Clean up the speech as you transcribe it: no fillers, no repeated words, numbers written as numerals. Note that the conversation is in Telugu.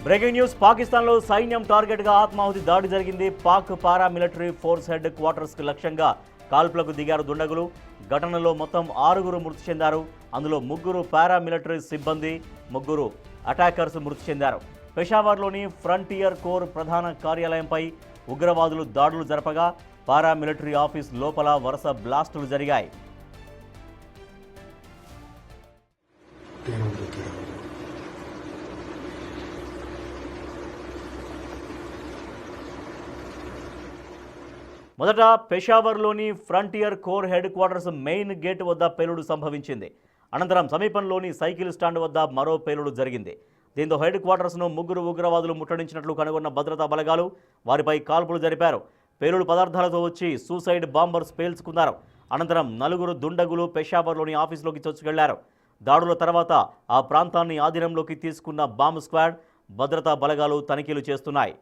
బ్రేకింగ్ న్యూస్ పాకిస్తాన్లో సైన్యం టార్గెట్గా ఆత్మాహుతి దాడి జరిగింది. పాక్ పారామిలిటరీ ఫోర్స్ హెడ్ క్వార్టర్స్కి లక్ష్యంగా కాల్పులకు దిగారు దుండగులు. ఘటనలో మొత్తం 6 మృతి చెందారు. అందులో 3 పారామిలిటరీ సిబ్బంది, 3 అటాకర్స్ మృతి చెందారు. పెషావర్లోని ఫ్రంటియర్ కోర్ ప్రధాన కార్యాలయంపై ఉగ్రవాదులు దాడులు జరపగా పారామిలిటరీ ఆఫీస్ లోపల వరుస బ్లాస్టులు జరిగాయి. మొదట పెషావర్లోని frontier corps headquarters main gate వద్ద పేలుడు సంభవించింది. అనంతరం సమీపంలోని సైకిల్ స్టాండ్ వద్ద మరో పేలుడు జరిగింది. దీంతో హెడ్ క్వార్టర్స్ను 3 ఉగ్రవాదులు ముట్టడించినట్లు కనుగొన్న భద్రతా బలగాలు వారిపై కాల్పులు జరిపారు. పేలుడు పదార్థాలతో వచ్చి సూసైడ్ బాంబర్స్ పేల్చుకున్నారు. అనంతరం 4 దుండగులు పెషావర్లోని ఆఫీసులోకి చొచ్చుకెళ్లారు. దాడుల తర్వాత ఆ ప్రాంతాన్ని ఆధీనంలోకి తీసుకున్న బాంబ్ స్క్వాడ్, భద్రతా బలగాలు తనిఖీలు చేస్తున్నాయి.